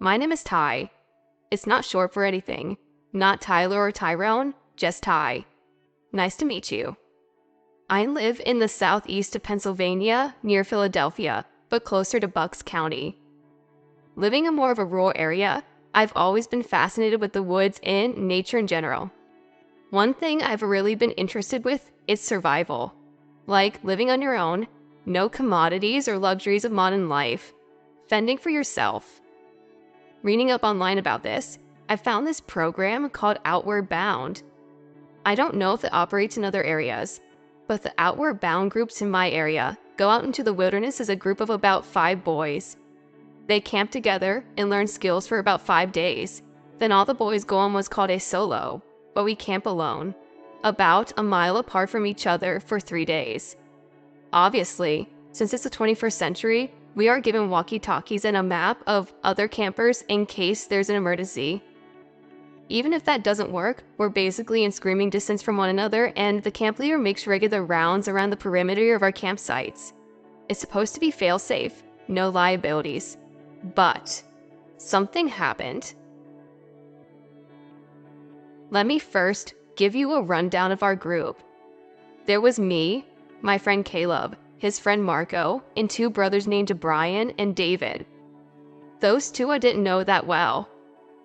My name is Ty. It's not short for anything. Not Tyler or Tyrone, just Ty. Nice to meet you. I live in the southeast of Pennsylvania, near Philadelphia, but closer to Bucks County. Living in more of a rural area, I've always been fascinated with the woods and nature in general. One thing I've really been interested with is survival. Like living on your own, no commodities or luxuries of modern life, fending for yourself. Reading up online about this, I found this program called Outward Bound. I don't know if it operates in other areas, but the Outward Bound groups in my area go out into the wilderness as a group of about 5 boys. They camp together and learn skills for about 5 days. Then all the boys go on what's called a solo, but we camp alone, about a mile apart from each other for 3 days. Obviously, since it's the 21st century, we are given walkie-talkies and a map of other campers in case there's an emergency. Even if that doesn't work, we're basically in screaming distance from one another, and the camp leader makes regular rounds around the perimeter of our campsites. It's supposed to be fail-safe, no liabilities. But something happened. Let me first give you a rundown of our group. There was me, my friend Caleb, his friend Marco, and 2 brothers named Brian and David. Those 2 I didn't know that well.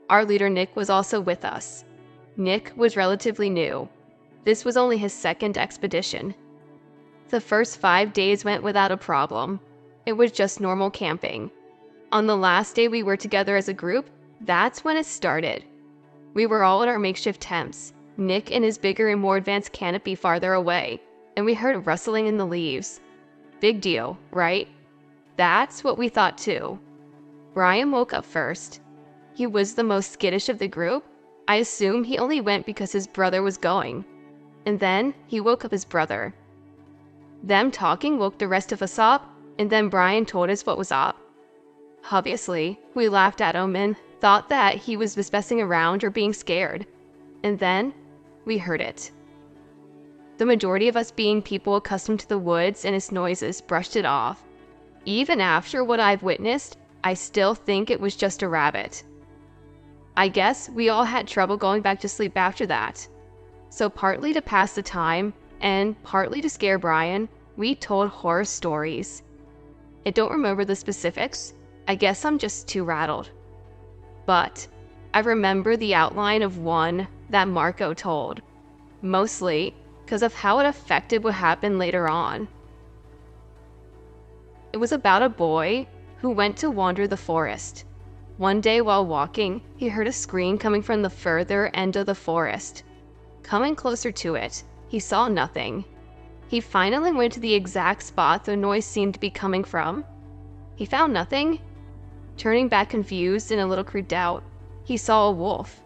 Our leader Nick was also with us. Nick was relatively new. This was only his 2nd expedition. The first 5 days went without a problem. It was just normal camping. On the last day we were together as a group, that's when it started. We were all in our makeshift tents, Nick in his bigger and more advanced canopy farther away, and we heard rustling in the leaves. Big deal, right? That's what we thought too. Brian woke up first. He was the most skittish of the group. I assume he only went because his brother was going. And then he woke up his brother. Them talking woke the rest of us up, and then Brian told us what was up. Obviously, we laughed at him and thought that he was just messing around or being scared. And then we heard it. The majority of us being people accustomed to the woods and its noises brushed it off. Even after what I've witnessed, I still think it was just a rabbit. I guess we all had trouble going back to sleep after that. So partly to pass the time, and partly to scare Brian, we told horror stories. I don't remember the specifics. I guess I'm just too rattled. But I remember the outline of one that Marco told, mostly because of how it affected what happened later on. It was about a boy who went to wander the forest. One day while walking, he heard a scream coming from the further end of the forest. Coming closer to it, he saw nothing. He finally went to the exact spot the noise seemed to be coming from. He found nothing. Turning back confused and a little creeped out, he saw a wolf.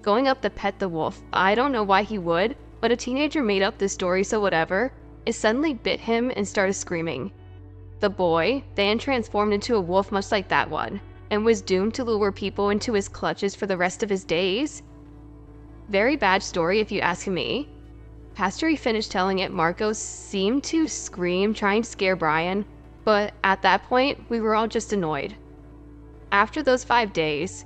Going up to pet the wolf, I don't know why he would, but a teenager made up this story, so whatever. It suddenly bit him and started screaming. The boy then transformed into a wolf much like that one, and was doomed to lure people into his clutches for the rest of his days. Very bad story if you ask me. After he finished telling it, Marco seemed to scream, trying to scare Brian, but at that point, we were all just annoyed. After those 5 days,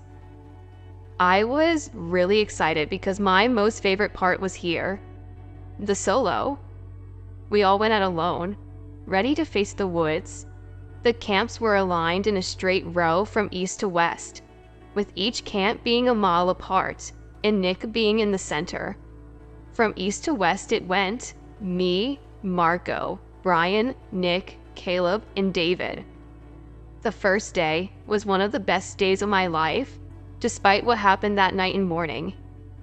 I was really excited because my most favorite part was here. The solo. We all went out alone, ready to face the woods. The camps were aligned in a straight row from east to west, with each camp being a mile apart, and Nick being in the center. From east to west it went, me, Marco, Brian, Nick, Caleb, and David. The first day was one of the best days of my life, despite what happened that night and morning.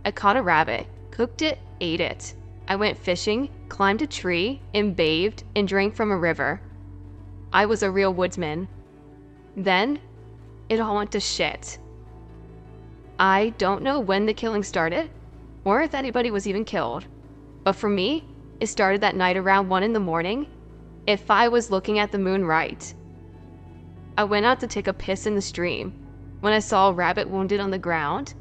I caught a rabbit, cooked it, ate it. I went fishing, climbed a tree, and bathed and drank from a river. I was a real woodsman. Then, it all went to shit. I don't know when the killing started, or if anybody was even killed. But for me, it started that night around 1 in the morning, if I was looking at the moon right. I went out to take a piss in the stream when I saw a rabbit wounded on the ground.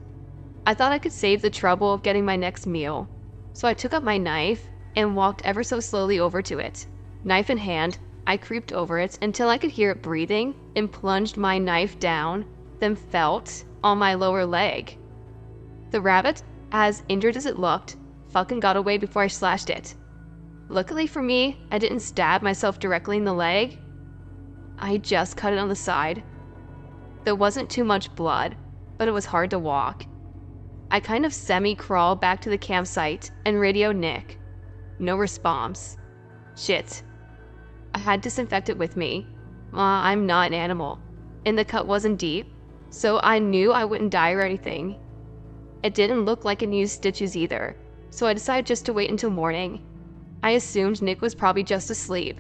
I thought I could save the trouble of getting my next meal, so I took up my knife and walked ever so slowly over to it. Knife in hand, I creeped over it until I could hear it breathing and plunged my knife down then felt on my lower leg. The rabbit, as injured as it looked, fucking got away before I slashed it. Luckily for me, I didn't stab myself directly in the leg. I just cut it on the side. There wasn't too much blood, but it was hard to walk. I kind of semi-crawled back to the campsite and radioed Nick. No response. Shit. I had disinfectant with me. I'm not an animal, and the cut wasn't deep, so I knew I wouldn't die or anything. It didn't look like it needed stitches either, so I decided just to wait until morning. I assumed Nick was probably just asleep.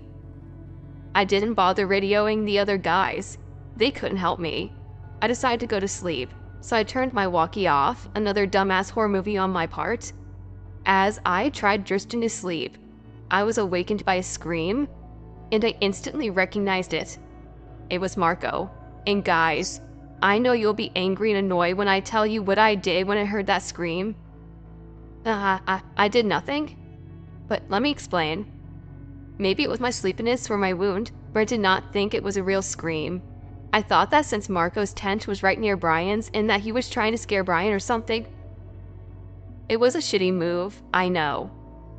I didn't bother radioing the other guys. They couldn't help me. I decided to go to sleep, so I turned my walkie off, another dumbass horror movie on my part. As I tried drifting to sleep, I was awakened by a scream, and I instantly recognized it. It was Marco. And guys, I know you'll be angry and annoyed when I tell you what I did when I heard that scream. I did nothing. But let me explain. Maybe it was my sleepiness or my wound, but I did not think it was a real scream. I thought that since Marco's tent was right near Brian's and that he was trying to scare Brian or something. It was a shitty move, I know,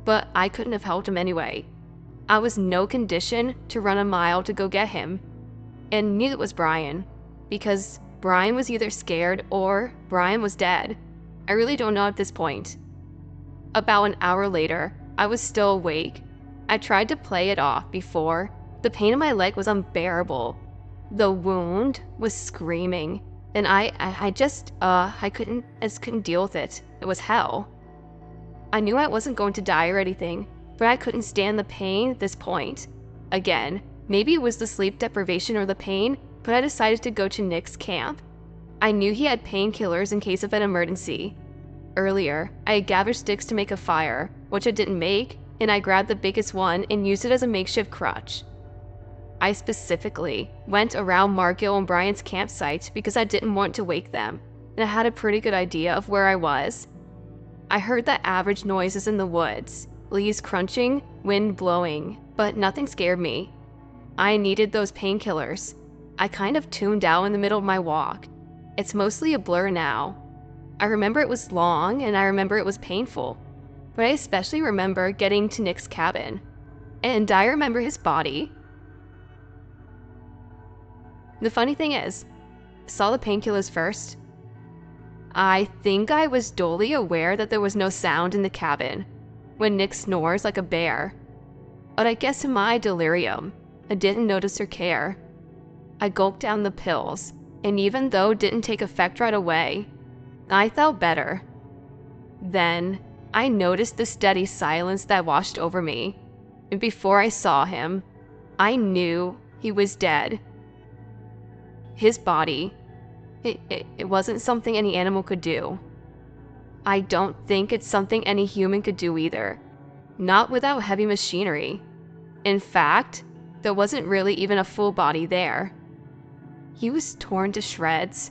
but I couldn't have helped him anyway. I was no condition to run a mile to go get him, and neither was Brian, because Brian was either scared or Brian was dead. I really don't know at this point. About an hour later, I was still awake. I tried to play it off before. The pain in my leg was unbearable. The wound was screaming, and I couldn't deal with it. It was hell. I knew I wasn't going to die or anything, but I couldn't stand the pain at this point. Again, maybe it was the sleep deprivation or the pain, but I decided to go to Nick's camp. I knew he had painkillers in case of an emergency. Earlier, I had gathered sticks to make a fire, which I didn't make, and I grabbed the biggest one and used it as a makeshift crutch. I specifically went around Marco and Brian's campsite because I didn't want to wake them, and I had a pretty good idea of where I was. I heard the average noises in the woods, leaves crunching, wind blowing, but nothing scared me. I needed those painkillers. I kind of tuned out in the middle of my walk. It's mostly a blur now. I remember it was long and I remember it was painful, but I especially remember getting to Nick's cabin. And I remember his body. The funny thing is, I saw the painkillers first. I think I was dully aware that there was no sound in the cabin when Nick snores like a bear. But I guess in my delirium, I didn't notice or care. I gulped down the pills, and even though it didn't take effect right away, I felt better. Then, I noticed the steady silence that washed over me, and before I saw him, I knew he was dead. His body, it wasn't something any animal could do. I don't think it's something any human could do either, not without heavy machinery. In fact, there wasn't really even a full body there. He was torn to shreds.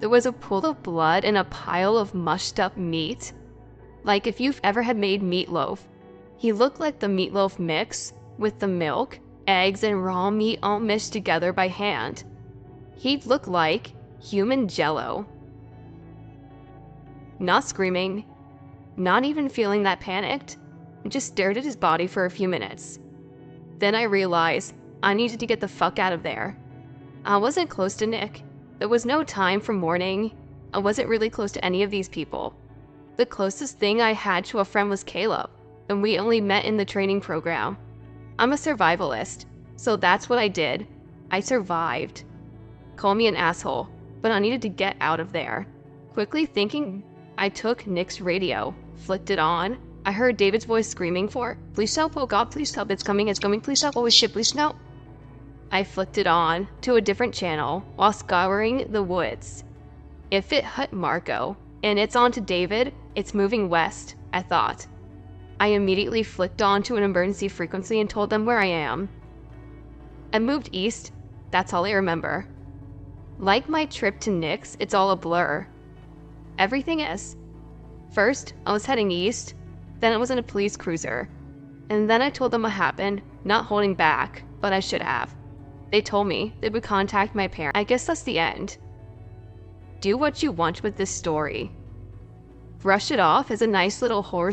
There was a pool of blood and a pile of mushed up meat. Like if you've ever had made meatloaf. He looked like the meatloaf mix with the milk, eggs, and raw meat all mixed together by hand. He'd look like human jello. Not screaming, not even feeling that panicked, I just stared at his body for a few minutes. Then I realized I needed to get the fuck out of there. I wasn't close to Nick. There was no time for mourning. I wasn't really close to any of these people. The closest thing I had to a friend was Caleb, and we only met in the training program. I'm a survivalist, so that's what I did. I survived. Call me an asshole, but I needed to get out of there. Quickly thinking, I took Nick's radio, flicked it on. I heard David's voice screaming for, "Please help, oh God, please help, it's coming, please help, oh shit, please no." I flicked it on to a different channel while scouring the woods. If it hit Marco, and it's on to David, it's moving west, I thought. I immediately flicked on to an emergency frequency and told them where I am. I moved east, that's all I remember. Like my trip to Nick's, it's all a blur. Everything is. First, I was heading east, then I was in a police cruiser, and then I told them what happened, not holding back, but I should have. They told me they would contact my parents. I guess that's the end. Do what you want with this story. Brush It Off is a nice little horror story